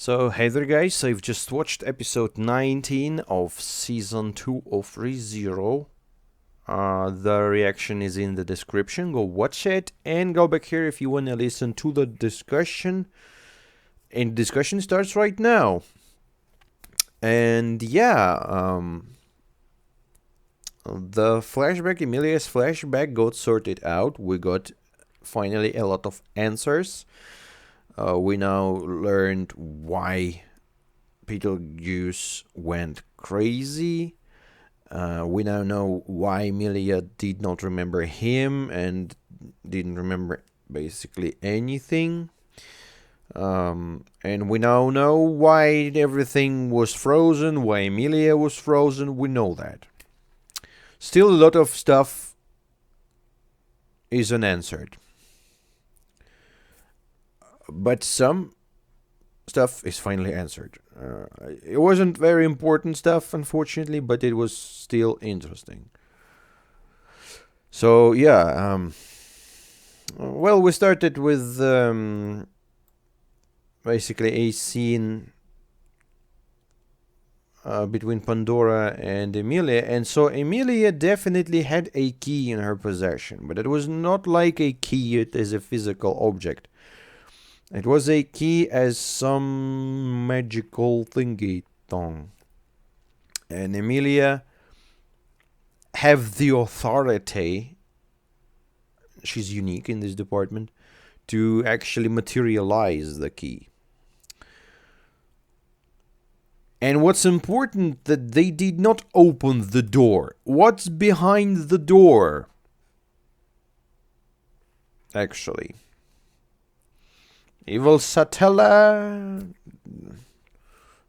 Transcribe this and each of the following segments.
So, hey there guys, I've just watched episode 19 of season 2 of ReZero. The reaction is in the description, go watch it, and go back here if you want to listen to the discussion. And the discussion starts right now. And yeah, the flashback, Emilia's flashback got sorted out. We got finally a lot of answers. We now learned why Beetlejuice went crazy. We now know why Emilia did not remember him and didn't remember basically anything. And we now know why everything was frozen, why Emilia was frozen. We know that. Still, a lot of stuff is unanswered. But some stuff is finally answered. It wasn't very important stuff, unfortunately, but it was still interesting. So, yeah. Well, we started with basically a scene between Pandora and Emilia. And so Emilia definitely had a key in her possession, but it was not like a key, it is a physical object. It was a key as some magical thingy thong. And Emilia have the authority, she's unique in this department, to actually materialize the key. And what's important, that they did not open the door. What's behind the door? Actually. Evil Satella,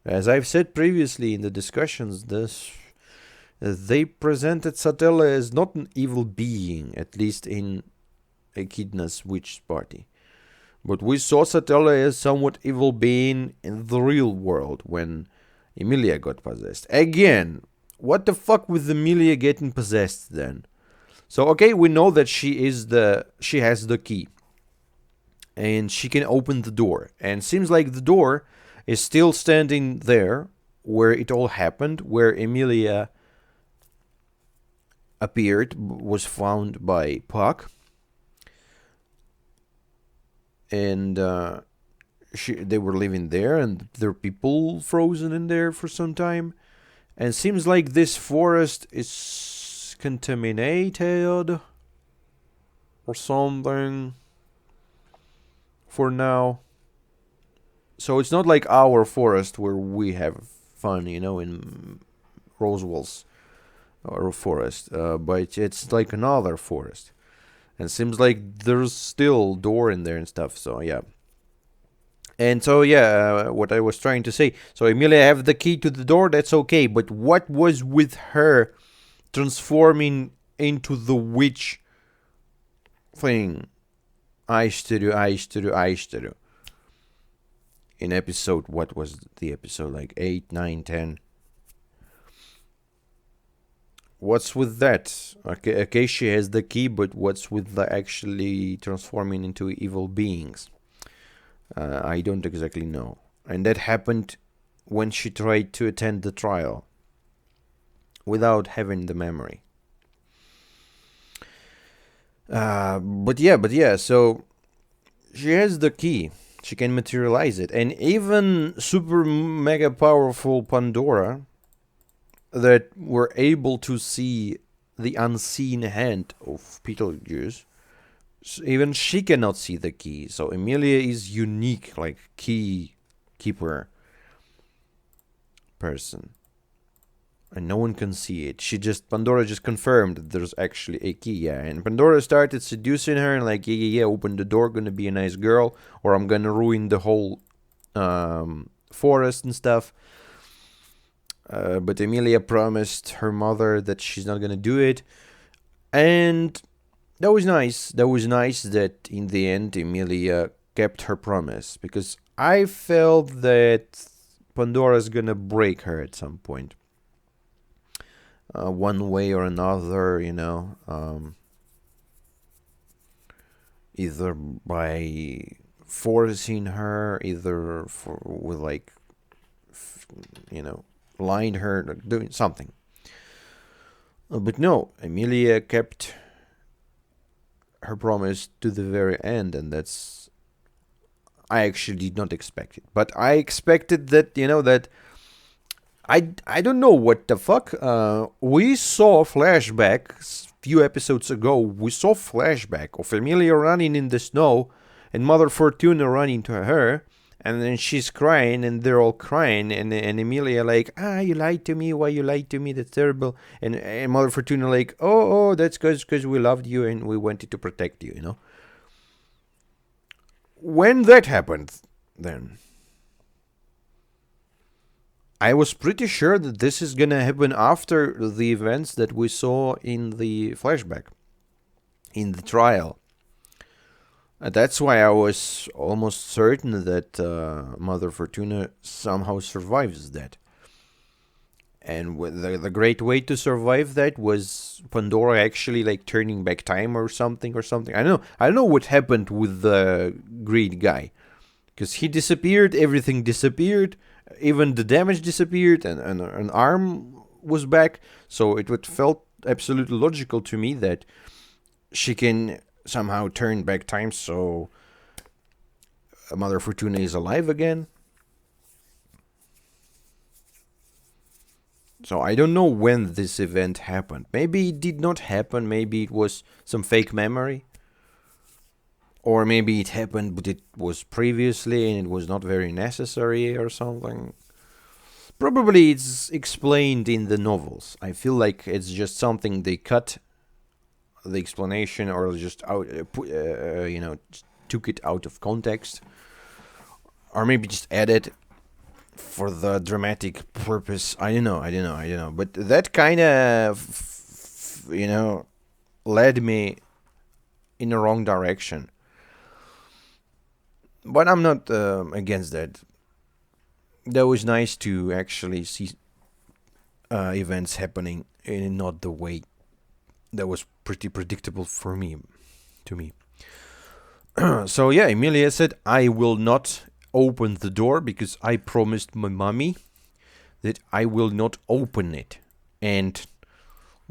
as I've said previously in the discussions, they presented Satella as not an evil being, at least in Echidna's witch party. But we saw Satella as somewhat evil being in the real world when Emilia got possessed. Again, what the fuck with Emilia getting possessed then? So okay, we know that she has the key. And she can open the door. And seems like the door is still standing there where it all happened, where Emilia appeared, was found by Puck. And they were living there, and there are people frozen in there for some time. And seems like this forest is contaminated or something. For now. So it's not like our forest where we have fun, in Roswell's or forest, but it's like another forest. And it seems like there's still door in there and stuff, so yeah. And so yeah, what I was trying to say, so Emilia have the key to the door, that's okay, but what was with her transforming into the witch thing? Aishtaru. In episode, what was the episode, like 8, 9, 10? What's with that? Okay, she has the key, but what's with the actually transforming into evil beings? I don't exactly know. And that happened when she tried to attend the trial without having the memory. But yeah, so she has the key. She can materialize it. And even super mega powerful Pandora that were able to see the unseen hand of Beetlejuice, even she cannot see the key. So Emilia is unique, like key keeper person. And no one can see it. Pandora just confirmed that there's actually a key, yeah. And Pandora started seducing her and like, yeah, open the door, gonna be a nice girl, or I'm gonna ruin the whole forest and stuff. But Emilia promised her mother that she's not gonna do it. And that was nice. That was nice that in the end Emilia kept her promise. Because I felt that Pandora's gonna break her at some point. One way or another, either by forcing her, either with like, you know, lying to her, like doing something. But no, Emilia kept her promise to the very end, and that's, I actually did not expect it. But I expected that, that I don't know what the fuck. We saw flashbacks few episodes ago. We saw flashback of Emilia running in the snow and Mother Fortuna running to her, and then she's crying, and they're all crying, and Emilia like, you lied to me. Why you lied to me? That's terrible. And Mother Fortuna like, oh, that's because we loved you and we wanted to protect you. When that happened, then I was pretty sure that this is gonna happen after the events that we saw in the flashback, in the trial. That's why I was almost certain that Mother Fortuna somehow survives that. And the great way to survive that was Pandora actually like turning back time or something. I don't know what happened with the great guy, because he disappeared, everything disappeared, even the damage disappeared, and an arm was back. So it would felt absolutely logical to me that she can somehow turn back time, so Mother Fortuna is alive again. So I don't know when this event happened. Maybe it did not happen. Maybe it was some fake memory. Or maybe it happened, but it was previously and it was not very necessary or something. Probably it's explained in the novels. I feel like it's just something they cut the explanation, or just out, took it out of context, or maybe just added for the dramatic purpose. I don't know. But that kind of, led me in the wrong direction. But I'm not against that. That was nice to actually see events happening in not the way that was pretty predictable to me. So yeah, Emilia said, I will not open the door because I promised my mommy that I will not open it. And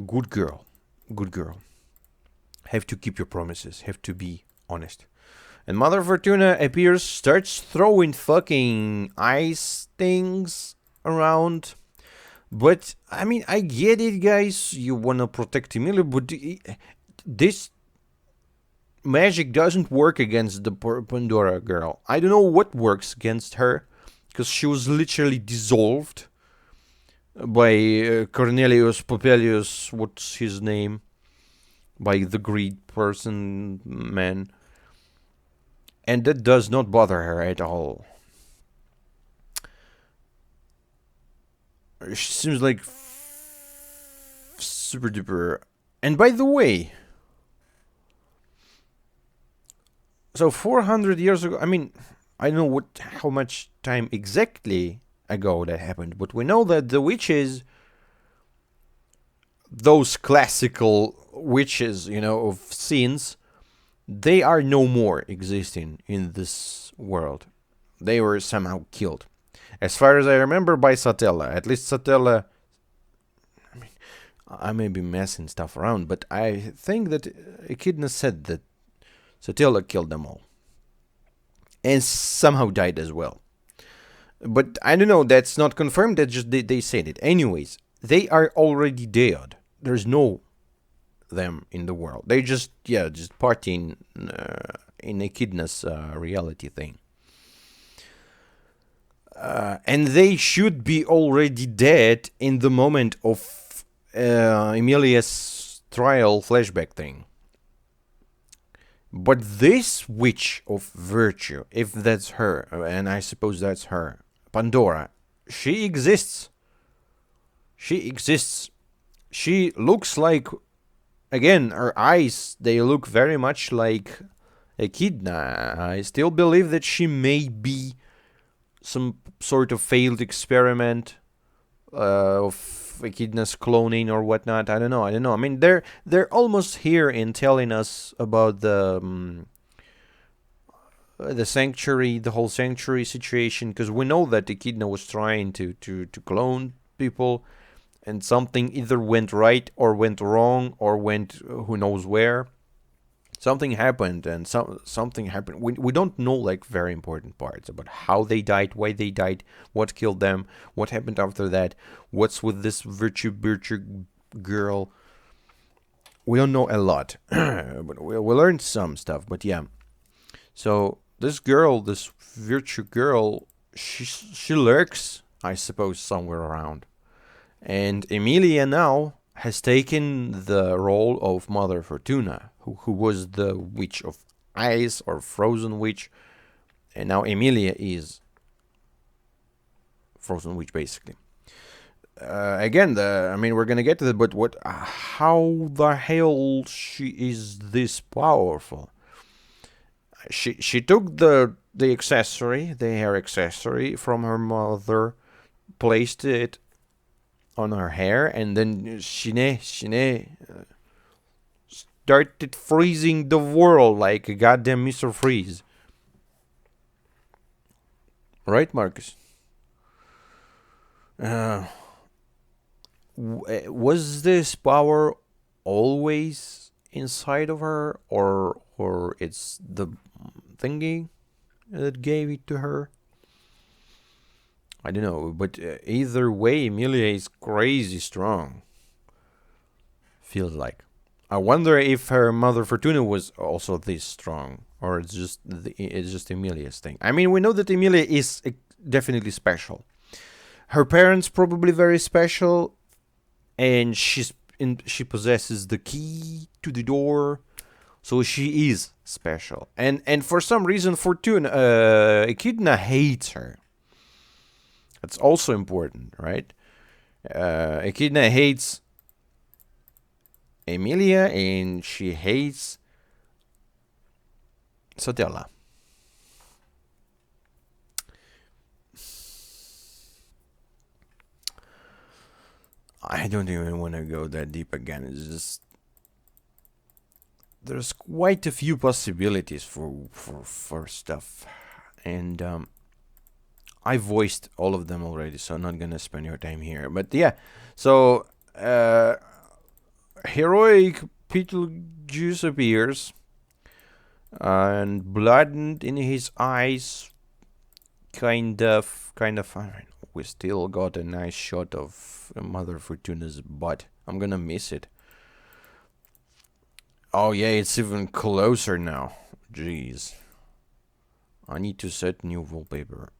good girl. Have to keep your promises. Have to be honest. And Mother Fortuna appears, starts throwing fucking ice things around. But, I mean, I get it, guys. You want to protect Emilia, but this magic doesn't work against the Pandora girl. I don't know what works against her, because she was literally dissolved by Cornelius Popelius, what's his name? By the greed person, man. And that does not bother her at all. She seems like super duper. And by the way, so 400 years ago, I mean, I don't know how much time exactly ago that happened, but we know that the witches, those classical witches, of scenes, they are no more existing in this world. They were somehow killed. As far as I remember, by Satella. At least Satella, I mean, I may be messing stuff around, but I think that Echidna said that Satella killed them all. And somehow died as well. But I don't know, that's not confirmed, that's just they said it. Anyways, they are already dead. There's no them in the world. They just partying in Echidna's reality thing. And they should be already dead in the moment of Emilia's trial flashback thing. But this witch of virtue, if that's her, and I suppose that's her, Pandora, she exists. She looks like, again, her eyes, they look very much like Echidna. I still believe that she may be some sort of failed experiment of Echidna's cloning or whatnot. I don't know. I mean, they're almost here in telling us about the the sanctuary, the whole sanctuary situation, because we know that Echidna was trying to clone people, and something either went right or went wrong or went who knows where. Something happened, and something happened. We don't know like very important parts about how they died, why they died, what killed them, what happened after that, what's with this virtue girl. We don't know a lot, but we learned some stuff. But yeah, so this girl, this virtue girl, she lurks, I suppose, somewhere around. And Emilia now has taken the role of Mother Fortuna, who was the witch of ice or frozen witch, and now Emilia is frozen witch basically. Again, we're gonna get to that, but how the hell she is this powerful? She took the accessory, the hair accessory from her mother, placed it on her hair, and then Shine started freezing the world like a goddamn Mr. Freeze. Right, Marcus? Was this power always inside of her, or it's the thingy that gave it to her? I don't know, but either way, Emilia is crazy strong. Feels like. I wonder if her mother Fortuna was also this strong, or it's just Emilia's thing. I mean, we know that Emilia is definitely special. Her parents probably very special, and she possesses the key to the door, so she is special. And for some reason, Fortuna, Echidna hates her. That's also important, right? Echidna hates Emilia, and she hates Sotella. I don't even want to go that deep again. It's just there's quite a few possibilities for stuff, and I voiced all of them already, so I'm not gonna spend your time here. But yeah, so heroic Beetlejuice appears, and blood in his eyes. Kind of. We still got a nice shot of Mother Fortuna's butt. I'm gonna miss it. Oh yeah, it's even closer now. Jeez. I need to set new wallpaper.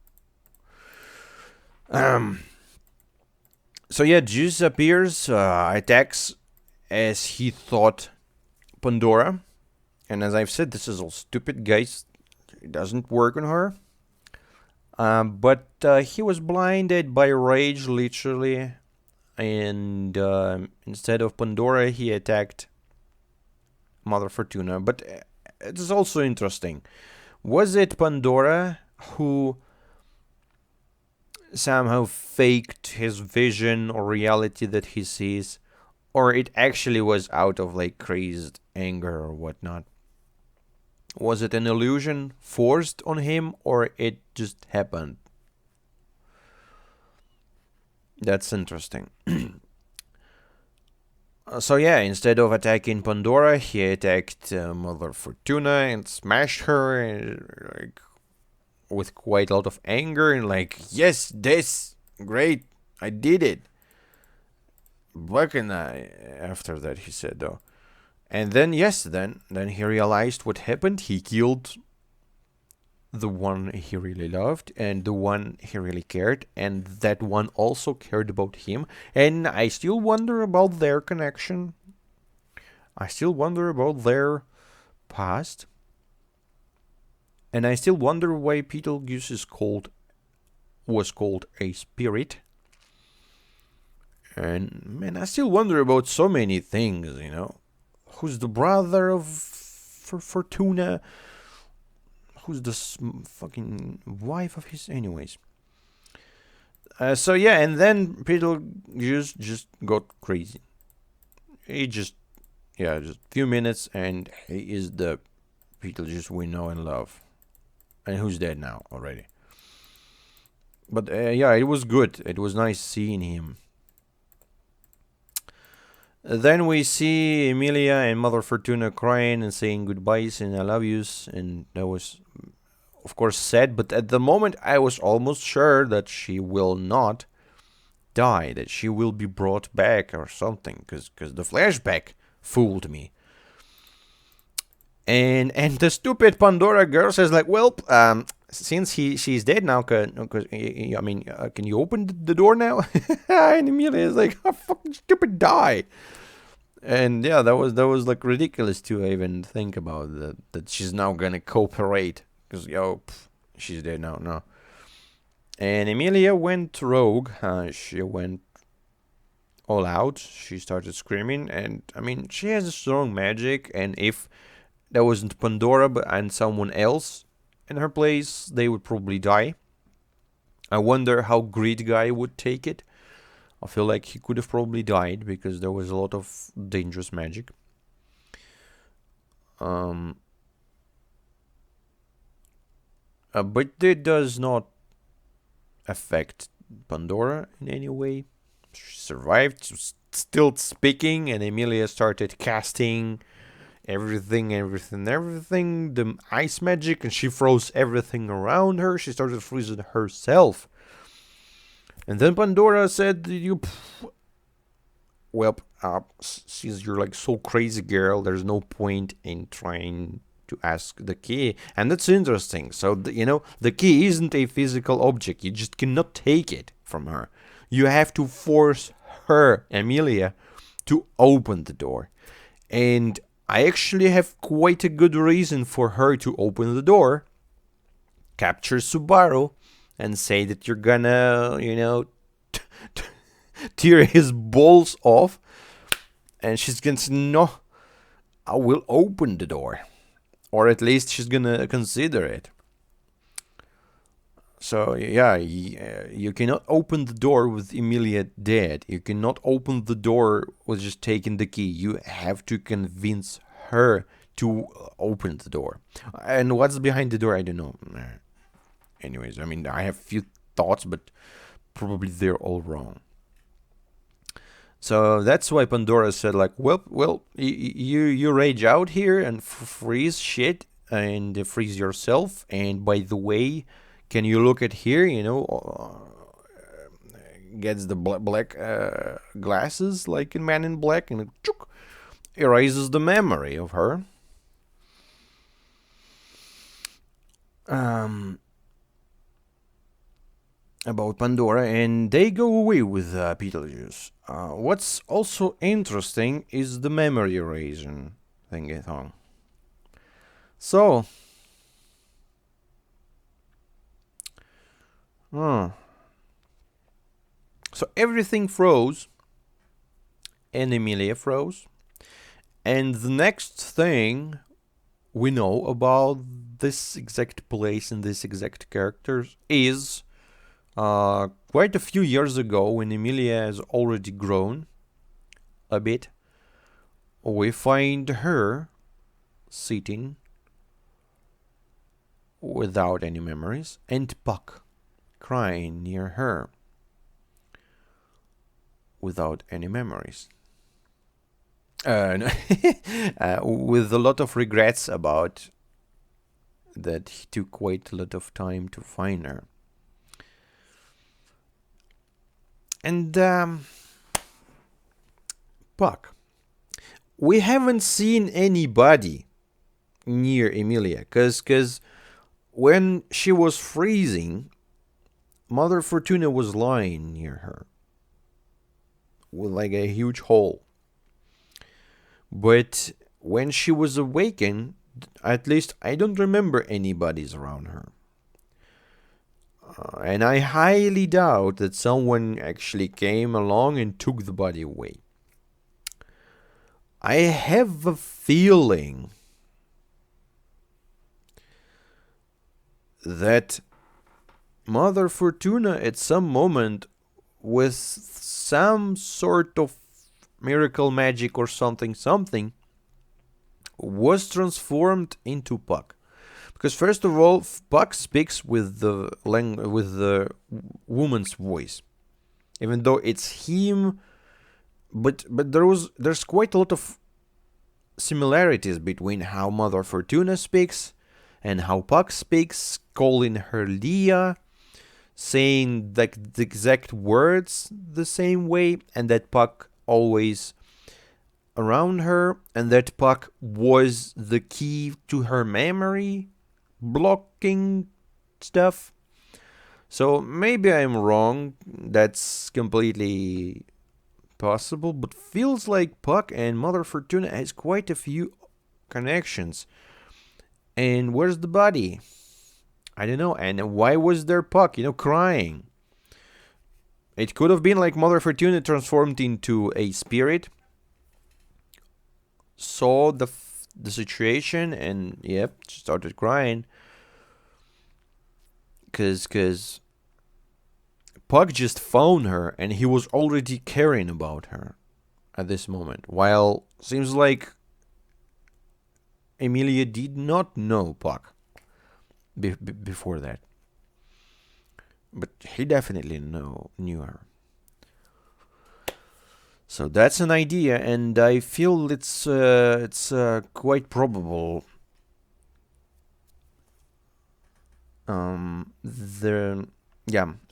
So yeah, Juice appears, attacks as he thought Pandora. And as I've said, this is all stupid, guys. It doesn't work on her. But he was blinded by rage, literally. And instead of Pandora, he attacked Mother Fortuna. But it is also interesting. Was it Pandora who somehow faked his vision or reality that he sees? Or it actually was out of like crazed anger or whatnot? Was it an illusion forced on him, or it just happened? That's interesting. So yeah, instead of attacking Pandora, he attacked Mother Fortuna and smashed her, like, with quite a lot of anger, and like, yes, this, great, I did it. What can I? After that, he said though. And then yes, then he realized what happened. He killed the one he really loved and the one he really cared, and that one also cared about him. And I still wonder about their connection. I still wonder about their past. And I still wonder why Beetlejuice was called a spirit. And man, I still wonder about so many things, you know. Who's the brother of Fortuna? Who's the fucking wife of his? Anyways. So yeah, and then Beetlejuice just got crazy. He just a few minutes, and he is the Beetlejuice we know and love. and who's dead now already. But yeah, it was good. It was nice seeing him. Then we see Emilia and Mother Fortuna crying and saying goodbyes and I love yous, and that was, of course, sad. But at the moment, I was almost sure that she will not die, that she will be brought back or something, because the flashback fooled me. And the stupid Pandora girl says like, well, since she's dead now, I mean, can you open the door now? And Emilia is like, oh, fucking stupid, die. And yeah, that was like ridiculous to even think about that she's now gonna cooperate because she's dead now. No. And Emilia went rogue. She went all out. She started screaming, and I mean, she has a strong magic. And if that wasn't Pandora and someone else in her place, they would probably die. I wonder how Greed Guy would take it. I feel like he could have probably died because there was a lot of dangerous magic. But it does not affect Pandora in any way. She survived, she was still speaking, and Emilia started casting everything, the ice magic, and she froze everything around her. She started freezing herself. And then Pandora said, since you're like so crazy, girl, there's no point in trying to ask the key. And that's interesting. So, the key isn't a physical object. You just cannot take it from her. You have to force her, Emilia, to open the door. And I actually have quite a good reason for her to open the door, capture Subaru, and say that you're gonna, tear his balls off. And she's gonna say, no, I will open the door. Or at least she's gonna consider it. So, yeah, you cannot open the door with Emilia dead. You cannot open the door with just taking the key. You have to convince her to open the door. And what's behind the door, I don't know. Anyways, I mean, I have few thoughts, but probably they're all wrong. So that's why Pandora said like, well, you rage out here and freeze shit and freeze yourself. And by the way, can you look at here, gets the black glasses like in Man in Black, and it erases the memory of her. About Pandora, and they go away with Beetlejuice. What's also interesting is the memory erasing thingy-thong. So, so everything froze, and Emilia froze, and the next thing we know about this exact place and this exact characters is quite a few years ago, when Emilia has already grown a bit, we find her sitting without any memories, and Puck crying near her without any memories. With a lot of regrets about that he took quite a lot of time to find her. And Puck, we haven't seen anybody near Emilia, because when she was freezing, Mother Fortuna was lying near her with like a huge hole. But when she was awakened, at least I don't remember anybody's around her. And I highly doubt that someone actually came along and took the body away. I have a feeling that Mother Fortuna at some moment, with some sort of miracle magic or something, was transformed into Puck. Because first of all, Puck speaks with the woman's voice, even though it's him. But there's quite a lot of similarities between how Mother Fortuna speaks and how Puck speaks, calling her Leah, saying like the exact words the same way, and that Puck always around her, and that Puck was the key to her memory blocking stuff. So maybe I'm wrong. That's completely possible, but feels like Puck and Mother Fortuna has quite a few connections. And where's the body? I don't know. And why was there Puck, crying? It could have been like Mother Fortuna transformed into a spirit, saw the situation, and started crying. Cause Puck just found her, and he was already caring about her at this moment. While seems like Emilia did not know Puck before that, but he definitely knew her. So that's an idea, and I feel it's quite probable.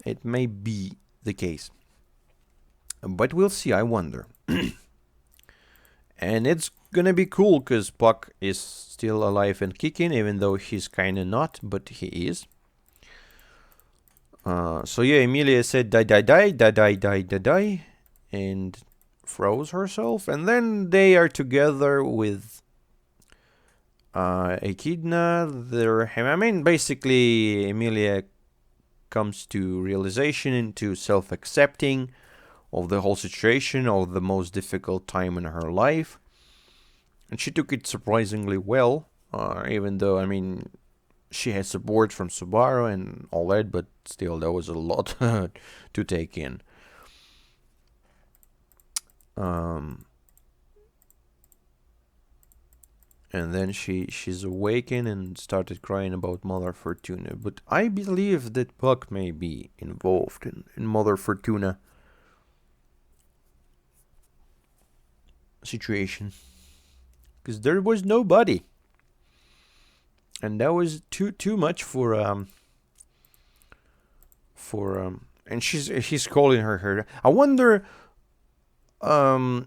It may be the case, but we'll see. I wonder. And it's gonna be cool because Puck is still alive and kicking, even though he's kind of not, but he is. So yeah, Emilia said die, and froze herself, and then they are together with Echidna. Basically, Emilia comes to realization, into self-accepting of the whole situation, of the most difficult time in her life, and she took it surprisingly well. Even though, she had support from Subaru and all that, but still, there was a lot to take in. And then she's awakened and started crying about Mother Fortuna. But I believe that Puck may be involved in Mother Fortuna situation, because there was nobody, and that was too much for and he's calling her. I wonder the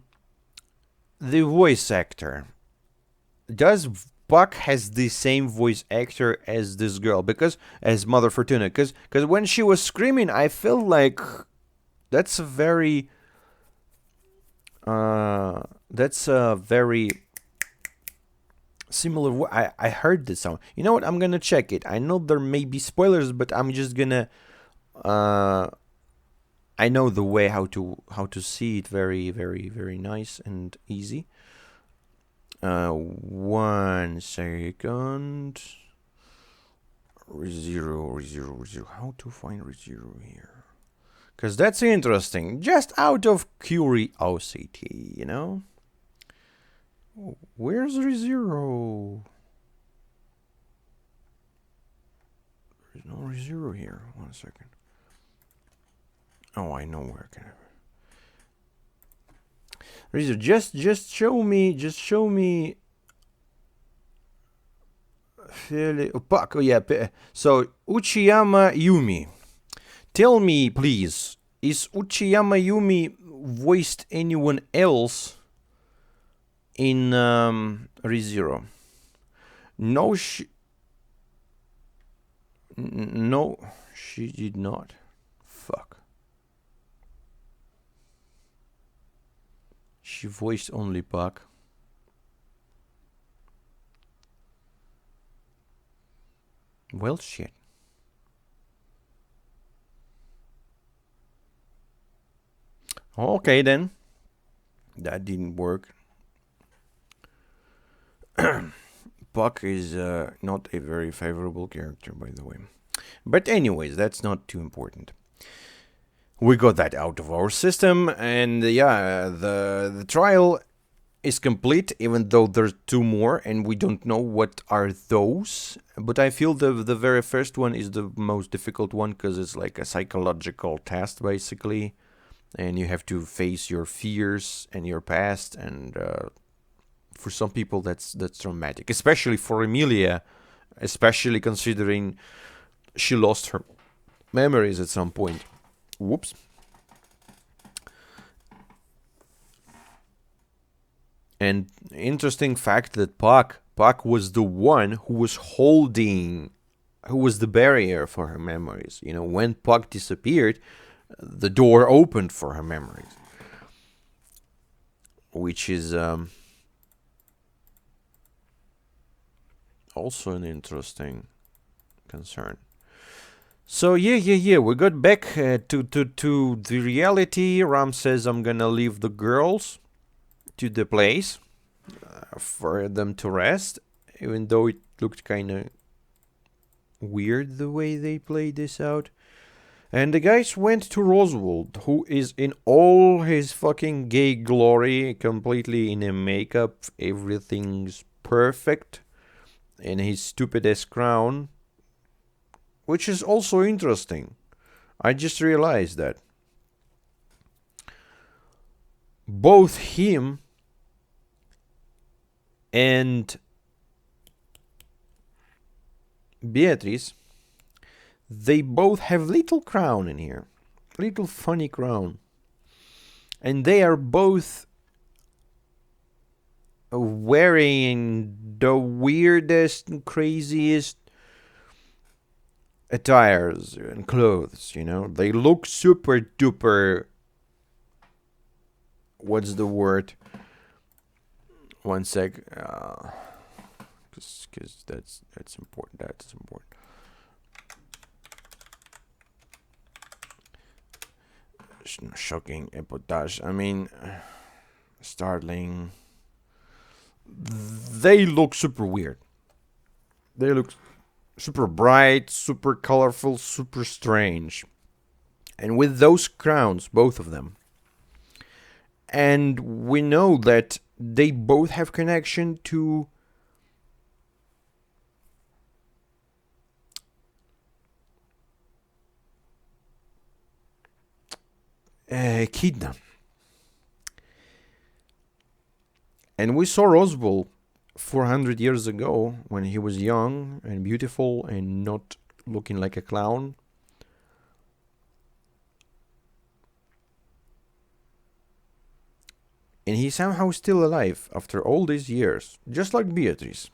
voice actor, does Puck has the same voice actor as this girl, because as Mother Fortuna, because when she was screaming, I felt like that's a very similar. I heard this sound. You know what? I'm gonna check it. I know there may be spoilers, but I'm just gonna. I know the way how to see it. Very, very, very nice and easy. 1 second. ReZero. How to find ReZero here? Because that's interesting. Just out of curiosity, Where's ReZero? There's no ReZero here. 1 second. Oh, I know where. ReZero, just show me. Puck. Oh yeah. So Uchiyama Yumi. Tell me, please, is Uchiyama Yumi voiced anyone else in ReZero? No, no, she did not. Fuck. She voiced only Puck. Well, shit. Okay, then. That didn't work. Puck is not a very favorable character, by the way. But anyways, that's not too important. We got that out of our system, and yeah, the trial is complete, even though there's two more, and we don't know what are those. But I feel the very first one is the most difficult one because it's like a psychological test, basically, and you have to face your fears and your past. And for some people, that's traumatic, especially for Emilia, especially considering she lost her memories at some point. Whoops. And interesting fact that Puck was the one who was the barrier for her memories. You know, when Puck disappeared, the door opened for her memories, which is also an interesting concern. So yeah. We got back to the reality. Ram says, "I'm gonna leave the girls to the place for them to rest," even though it looked kind of weird the way they played this out. And the guys went to Roswell, who is in all his fucking gay glory, completely in a makeup, everything's perfect, in his stupid ass crown, which is also interesting. I just realized that both him and Beatrice, they both have little crown in here, little funny crown, and they are both wearing the weirdest and craziest attires and clothes. You know, they look super duper. What's the word? One sec. Because that's important. That's important. Shocking, epotage. I mean, startling. They look super weird. They look super bright, super colorful, super strange. And with those crowns, both of them. And we know that they both have connection to Echidna. And we saw Roswell 400 years ago when he was young and beautiful and not looking like a clown. And he's somehow still alive after all these years, just like Beatrice.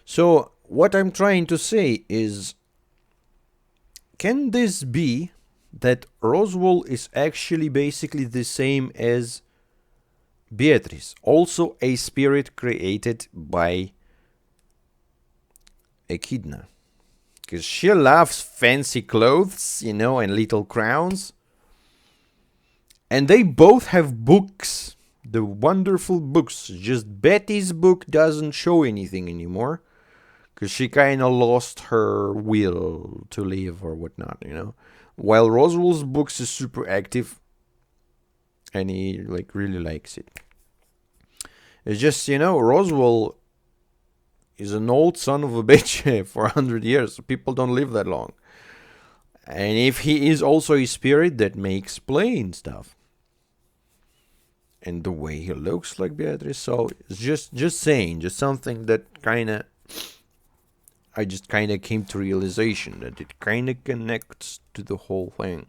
So, what I'm trying to say is, can this be that Roswell is actually basically the same as Beatrice, also a spirit created by Echidna? Because she loves fancy clothes, you know, and little crowns. And they both have books, the wonderful books. Just Betty's book doesn't show anything anymore, because she kind of lost her will to live or whatnot, you know. While Roswell's books is super active, and he like really likes it. It's just, you know, Roswell is an old son of a bitch for 100 years. So people don't live that long. And if he is also a spirit, that may explain stuff. And the way he looks like Beatrice. So it's just saying, just something that kind of, I just kind of came to realization that it kind of connects to the whole thing.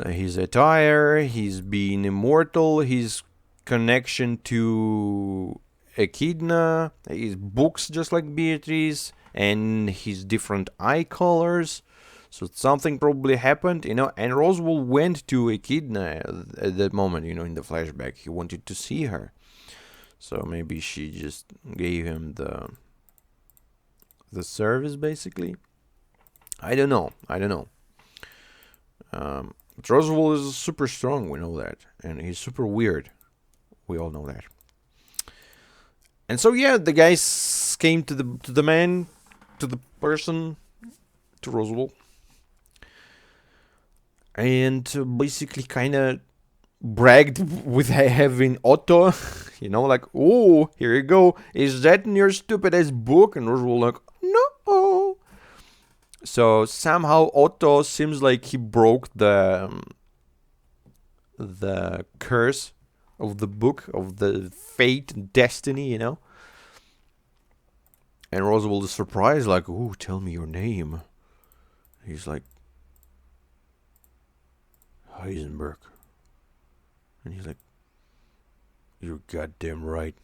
His attire, his being immortal, his connection to Echidna, his books just like Beatrice, and his different eye colors. So something probably happened, you know, and Roswell went to Echidna at that moment, you know, in the flashback. He wanted to see her. So maybe she just gave him the service, basically. I don't know. But Roswell is super strong, we know that. And he's super weird. We all know that. And so yeah, the guys came to the man, to the person, to Roswell. And basically kind of bragged with having Otto, you know, like, oh, here you go. Is that in your stupid ass book? And Roswell like, no. So somehow Otto seems like he broke the curse of the book, of the fate and destiny, you know. And Roswell is surprised, like, oh, tell me your name. He's like, Heisenberg. And he's like, you're goddamn right.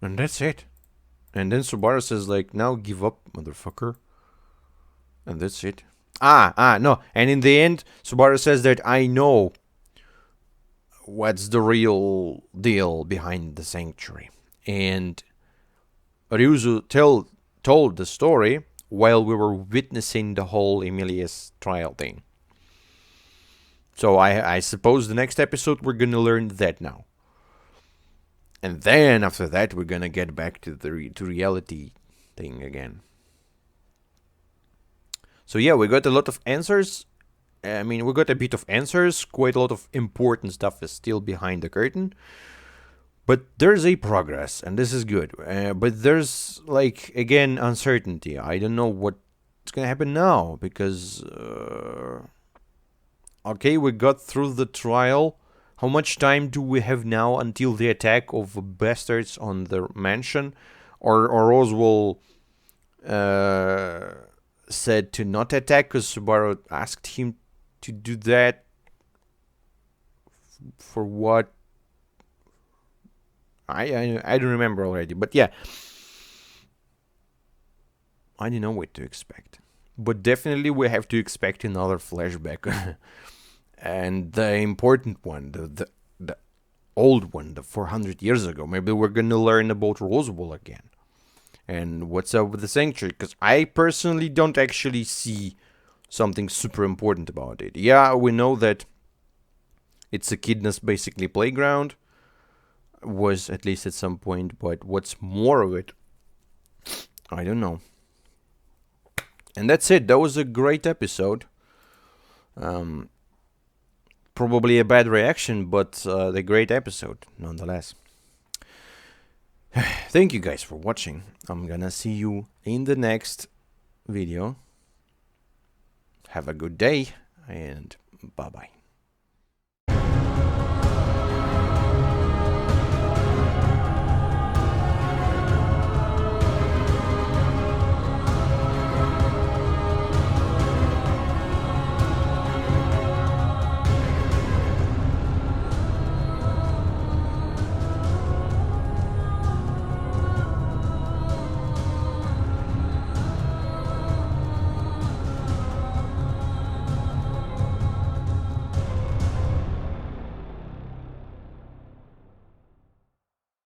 And that's it. And then Subaru says, like, now give up, motherfucker. And that's it. No. And in the end, Subaru says that I know what's the real deal behind the sanctuary. And Ryuzu told the story while we were witnessing the whole Emilias trial thing. So I suppose the next episode we're gonna learn that now. And then after that we're gonna get back to the reality thing again. So yeah, we got a lot of answers. I mean, we got a bit of answers. Quite a lot of important stuff is still behind the curtain. But there's a progress, and this is good. But there's, like, again, uncertainty. I don't know what's going to happen now, because, okay, we got through the trial. How much time do we have now until the attack of the bastards on the mansion? Or Roswell said to not attack because Subaru asked him to do that. For what? I don't remember already, but yeah, I don't know what to expect. But definitely we have to expect another flashback, and the important one, the old one, the 400 years ago. Maybe we're gonna learn about Roswell again, and what's up with the sanctuary. Because I personally don't actually see something super important about it. Yeah, we know that it's Echidna's basically playground. Was at least at some point, but what's more of it, I don't know. And that's it. That was a great episode. Probably a bad reaction, but a great episode nonetheless. Thank you guys for watching. I'm gonna see you in the next video. Have a good day, and bye bye.